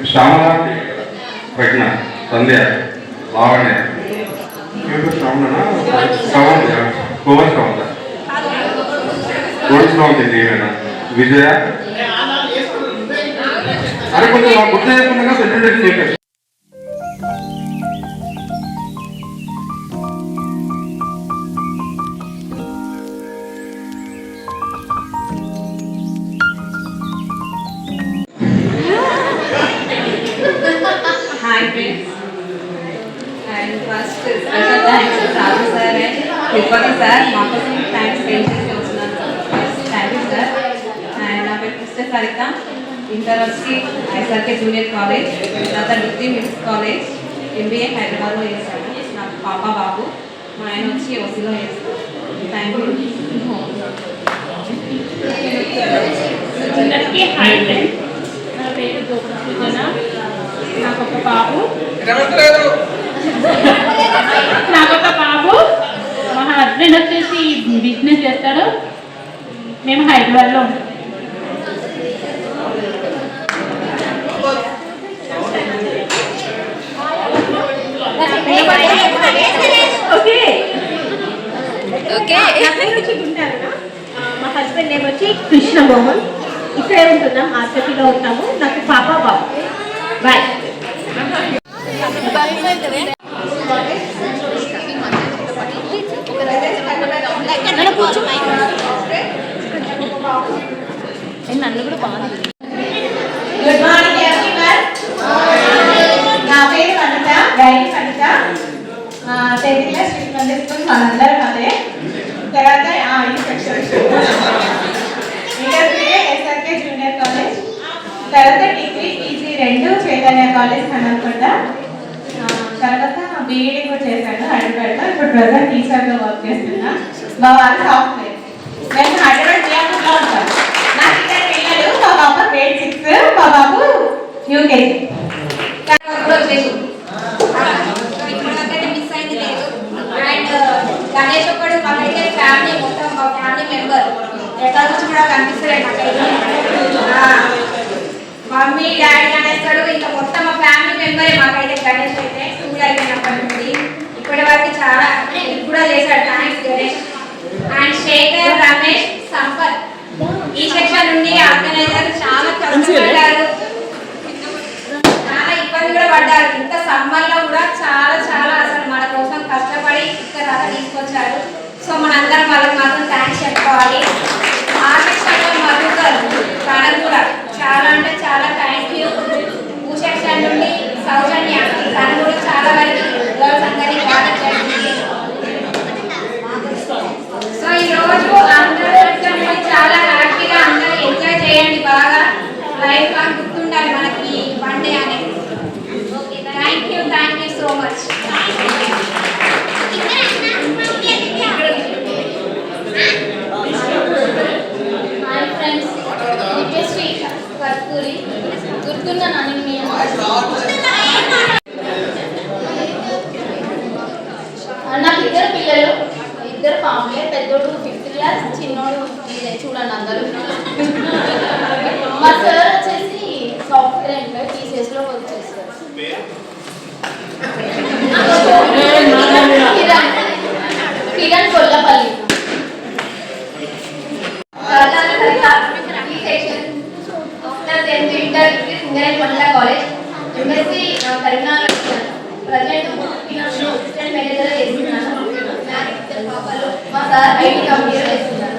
శ్యామల, ప్రజ్ఞ, సంధ్య, లావణ్య, శ్రావణ, శ్రావంతి నేనేనా, విజయ. అరే కొంచెం గుర్తు చేయకుండా ఇంట్రొడక్షన్ చెప్పేసి. Hi friends, and first special thanks to Raju sir and Tirupati sir. Maku thanks thank you sir. And నా పేరు మిస్టర్ సరిత, ఇంటర్ వచ్చి SRK జూనియర్ కాలేజ్, తర్వాత డిగ్రీ మిడ్స్ కాలేజ్, MBA హైదరాబాద్లో చేశాను. నాకు పాప బాబు, మా ఆయన వచ్చి ఓసీలో చేస్తాను. Thank you. అందరికీ హాయ్ ఫ్రెండ్స్, నా పేరు గోపన. నాకు ఒక బాబు, మా హస్బెండ్ వచ్చేసి బిజినెస్ చేస్తాడు. మేము హైదరాబాద్లో ఉంటాం. మా హస్బెండ్ నేమ్ వచ్చి కృష్ణమోహన్. ఇక్కడే ఉంటున్నాం, ఆర్సీలో ఉంటాము. నాకు పాప బాబు. బాయ్. నన్ను కూడా బాగుంది. Good morning everyone. నా పేరు Vanitha, guide Vanitha. 10th class student school మనందరం అదే. తర్వాత SRK జూనియర్ కాలేజ్, తర్వాత degree PG 2 Chaitanya college Hanamkonda. తర్వాత బీఈడీ కూడా చేశాను హైదరాబాద్లో. ఇప్పుడు ప్రజెంట్ టీచర్గా వర్క్ చేస్తున్నా. మా వారు సాఫ్ట్వేర్. మేము హైదరాబాద్ మియాపూర్లో ఉంటాం. నాకు ఇద్దరు పిల్లలు, మా పాప grade 6, మా బాబు UKG. గణేష్ ఒక్కడు మాకైతే ఫ్యామిలీ మొత్తం మా ఫ్యామిలీ మెంబర్ ఎట్లా నుంచి కూడా కనిపిస్తలేదు నాకైతే. మమ్మీ డాడీ గణేస్తాడు, ఇంకా మొత్తం మా ఫ్యామిలీ మెంబరే మాకైతే. గణేష్ అయితే స్కూల్ అయిపోయినప్పటి నుండి ఇప్పటి వరకు చాలా కూడా చేశాడు. థ్యాంక్స్ గణేష్. అండ్ శేఖర్, రమేష్, సంపత్ ఈ సెక్షన్ నుండి ఆర్గనైజర్ చాలా కష్టపడ్డారు, చాలా ఇబ్బంది కూడా పడ్డారు. ఇంత సమ్మర్లో కూడా చాలా చాలా అసలు మన కోసం కష్టపడి ఇక్కడ దాకా తీసుకొచ్చారు. సో మనందరం వాళ్ళకి మాత్రం థ్యాంక్స్ చెప్పుకోవాలి. ఆ సెక్షన్లో మధుకర్ తనకు కూడా చాలా అంటే చాలా థ్యాంక్ యూ. భూ సెక్షన్ నుండి సౌజన్య, తను కూడా చాలా వరకు గర్ల్స్ అందరినీ బాగా చేసింది. సో ఈరోజు అందరూ చాలా హ్యాపీగా అందరూ ఎంజాయ్ చేయండి బాగా. లైఫ్ లాంగ్ గుర్తుండాలి మనకి వన్ డే అనేది. Okay, thank you so much. Hi friends, Nithyasree Karpoori. గుర్తుందా నన్ను? నాకు ఇద్దరు పిల్లలు, ఇద్దరు పాపలే. పెద్దోడు 5th క్లాస్, చిన్నోడు ఇదే చూడండి అందరూ. మా సార్ వచ్చేసి సాఫ్ట్వేర్ ఎంప్లాయ్, టీసీఎస్లో వర్క్ చేస్తారు. Kiran Kollapalli. College MSc Karimnagar present assistant manager చేస్తున్నాను. పాపలు మా సార్ ఐటీ కంపెనీలో చేస్తున్నారు.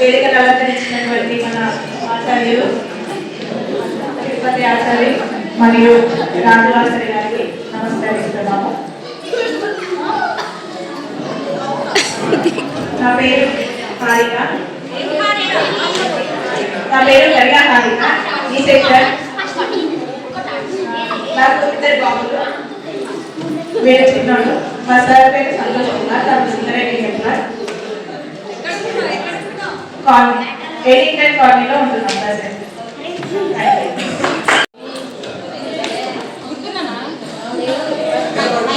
వేదికను అలంకరించినటువంటి మన ఆచార్యులు తిరుపతి ఆచార్య మరియు రాజులాచార్య గారికి నమస్కరిస్తున్నాము. నా పేరు హారిక, నా పేరు గరిగా హారిక. ఈ సెక్షన్ నాకు ఇద్దరు బాబులు, వీరు చిన్నాడు. మా సార్ పేరు సంతోష్ కుమార్, తను సుందరెడ్డి చెప్పారు. కాలనీ ఎడిటర్ కాలనీలో ఉంటున్నాం ప్రజెంట్.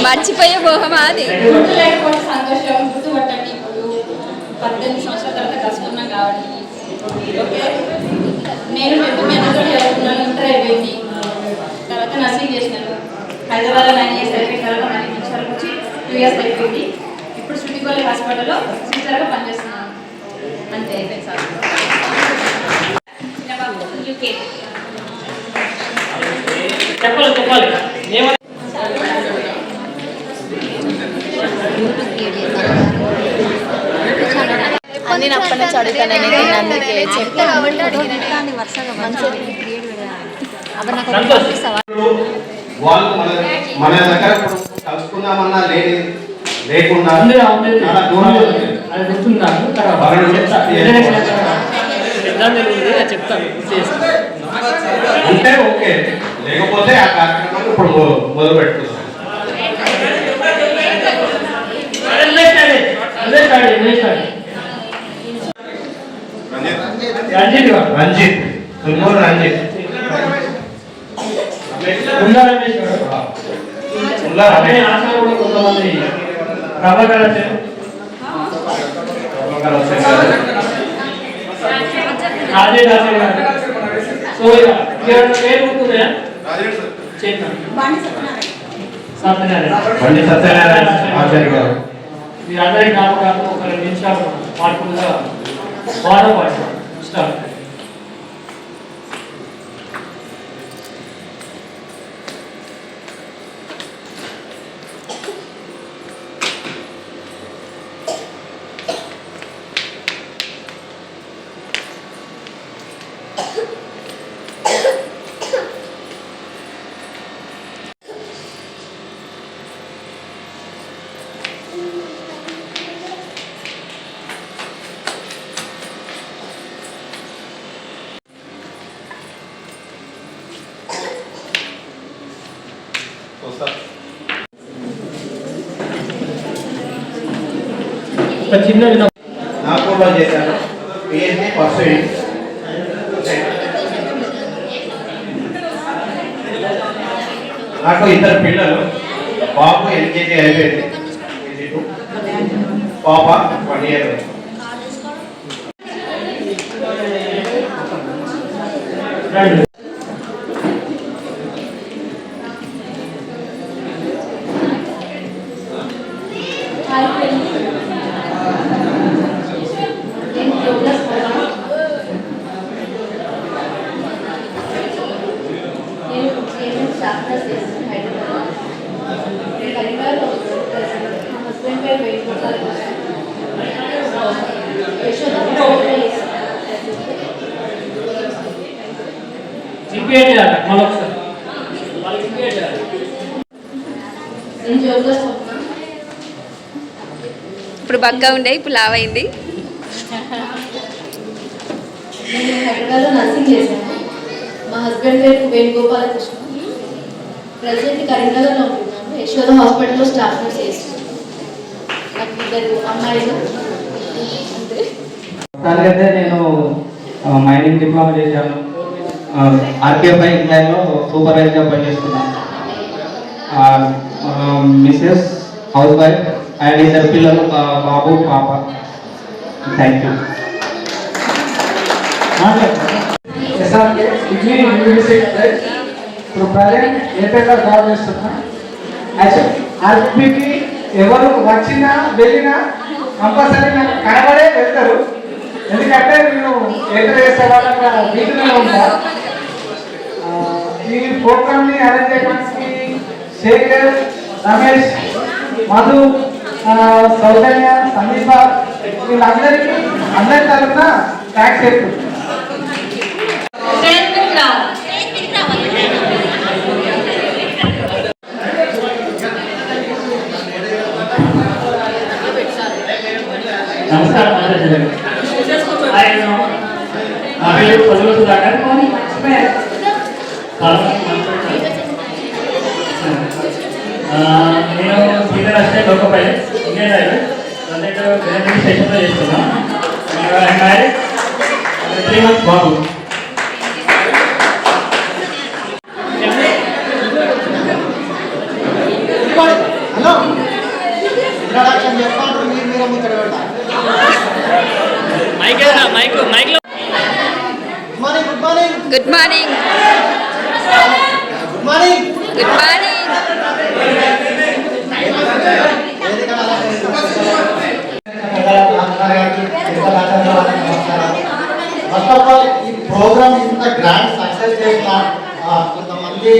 మర్చిపోయే మోహమా అది. కష్టం గుర్తుపట్టండి. ఇప్పుడు 18 సంవత్సరాల తర్వాత కలుసుకున్నాం కాబట్టి ఓకే. నేను 10th మేనేజ్లో చదువుకున్నాను, ఇంటర్ అయిపోయింది. తర్వాత నర్సింగ్ చేసినాను. హైదరాబాద్లో 9 years అయిపోయిన తర్వాత మళ్ళీ టీచర్కి వచ్చి 2 years అయిపోయింది. ఇప్పుడు శృతిపల్లి హాస్పిటల్లో టీచర్గా పనిచేస్తున్నాను. అంతే అయిపోయింది సార్. యూకే చెప్పాలి అన్ని అప్పటి నుంచి అడుగుతాను నేను అందుకే చెప్తాను కాబట్టి అడిగినాను. వాళ్ళు మన దగ్గర కలుసుకుందామన్నా లేకుండా చాలా దూరం అది గుర్తున్నాను. చెప్తాను అంటే ఓకే, లేకపోతే ఆ కార్యక్రమాన్ని ఇప్పుడు మొదలు పెట్టుకుందాం. రంజిత్ తుమ్మూరు రంజిత్ కొంతమంది ప్రభాకర్ రాజే రాజే గారు. సో పేరు గుర్తున్నాయా? సత్యనారాయణ బండి సత్యనారాయణ ఆచార్య గారు. మీరందరి జ్ఞాపకాలు ఒక 2 నిమిషాలు మార్పులుగా వారం పాటు స్టార్ట్. ఒక చిన్న నాగపూర్లో చేశాను, పిహెచ్డి ఫస్ట్ ఇయర్. నాకు 2 పిల్లలు. బాబు ఎల్కేజీ అయిపోయింది, KG2. పాప 1 year. ఇప్పుడు బక్క ఉండే ఇప్పుడు లావ్ అయింది. నేను హైదరాబాద్లో నర్సింగ్ చేశాను. మా హస్బెండ్ పేరు వేణుగోపాలకృష్ణ. ప్రజెంట్ కరీంనగర్లో ఉంటున్నాను. యశోద హాస్పిటల్లో స్టాఫ్ నర్స్ చేస్తున్నాను. నాకు 2 అమ్మాయిలు. అంతే. దానికైతే నేను మైనింగ్ డిప్లొమా చేశాను. ఆర్కేఎఫ్ఐ ఇంగ్లాండ్లో సూపర్వైజర్గా పనిచేస్తున్నాను. మిసెస్ హౌస్ వైఫ్ అండ్ 2 పిల్లలు, బాబు పాప. Thank you. SRK degree university ఇప్పుడు ప్రజెంట్ ఏపీలో జాబ్ చేస్తున్నా. యాక్చువల్ ఆర్పీకి ఎవరు వచ్చినా వెళ్ళినా కంపల్సరీ నాకు కనబడే వెళ్తారు. ఎందుకంటే నేను ఎంటర్ చేసే వాళ్ళ వీటిలో ఉంటా. ఈ ప్రోగ్రామ్ని అరేంజ్ చేయడానికి శేఖర్, రమేష్, మధు, సౌజన్య, సందీప వీళ్ళందరికీ అందరి తరఫున థ్యాంక్స్ చెప్తున్నాను. నమస్కారం. నా పేరు పదులు సుధాకర్. నేను senior assistant local pilot Indian railway present స్టేషన్లో చేస్తున్నాను. 3 months బాబు. హలో ఇంట్రడక్షన్ చేసుకుంటారు, మీరు ముచ్చట పెడతారు. Good morning, good morning. Good morning. Good morning. First of all ఈ ప్రోగ్రామ్ ఇంత గ్రాండ్ సక్సెస్ చేసిన కొంతమంది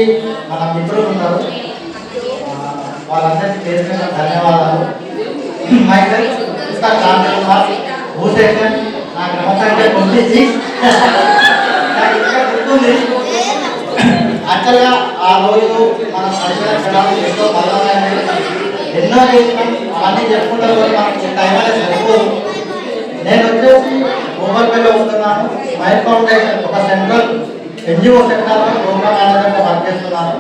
మన మిత్రులు ఉన్నారు, వాళ్ళందరికీ చేసిన ధన్యవాదాలు. మై సెల్ఫ్ ఇంకా కాంతి కుమార్ భూసేషన్, నా క్రమసంఖ్య 26. నాకు ఇంకా గుర్తుంది, యాక్చువల్గా ఆ రోజు మనం పరిశీలించడం ఎంతో బలమైనది, ఎన్నో చేసినాం. అవన్నీ చెప్పుకుంటే మనకు టైం అనేది సరిపోదు. నేను వచ్చేసి గోవర్పల్లిలో ఉంటున్నాను. మైల్ ఫౌండేషన్ ఒక సెంట్రల్ ఎన్జిఓ సెక్టార్లో ప్రోగ్రామ్ మేనేజర్గా వర్క్ చేస్తున్నాను.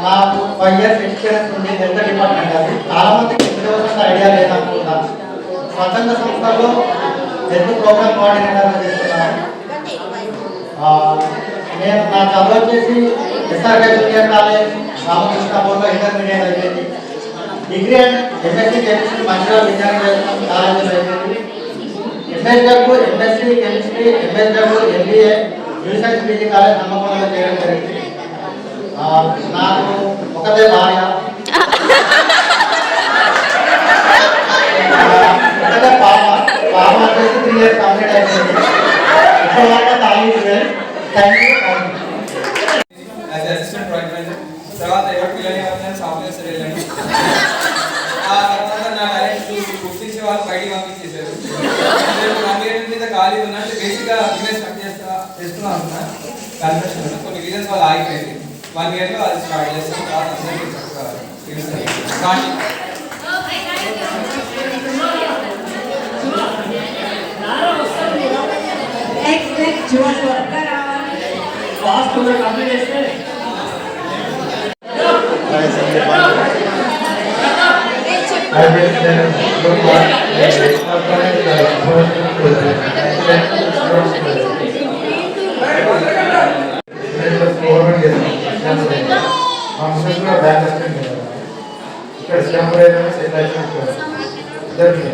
నాకు 5 years ఎక్స్పీరియన్స్ ఉంది హెల్త్ డిపార్ట్మెంట్. అది చాలా మందికి ఇంట్రెస్ట్ ఐడియా లేదనుకుంటా. స్వతంత్ర సంస్థలో హెల్త్ ప్రోగ్రామ్ కోఆర్డినేటర్గా చేస్తున్నాను. నేను నా చదువు వచ్చేసి ఎస్ఆర్కే జూనియర్ కాలేజ్ రామకృష్ణాపూర్లో ఇంటర్మీడియట్ అయిపోయింది. Degree and MSc chemistry Mancherial Vignana కాలేజీలో అయిపోయింది. MSW MSc chemistry, MSW MBA యూసెన్స్ పీజీ కాలేజ్ హన్మకొండలో చేయడం జరిగింది. నాకు ఒకటే భార్య, ఒకటే పాప వచ్చేసి 3 years కంప్లీట్ అయిపోయింది. ఇప్పటివరకు తాగి thank you. As assistant project manager తర్వాత ఎవరికి వెళ్ళని సాఫ్ట్వేర్ వెళ్ళాను. ఆ తర్వాత నా టాలెంట్ గుర్తించే వాళ్ళు బయటికి పంపించేశారు. నేను 1 year మీద ఖాళీ ఉన్నట్టు బేసిక్గా బిజినెస్ స్టార్ట్ చేస్తున్నాను అనుకున్నా. కన్వర్షన్ కొన్ని రీజన్స్ వాళ్ళు ఆగిపోయింది. 1 yearలో అది స్టార్ట్ చేస్తాను. తర్వాత అందరికీ చక్కగా తెలుస్తుంది. కానీ ఫాస్ట్ కంప్లీట్ చేస్తే ఇక్కడ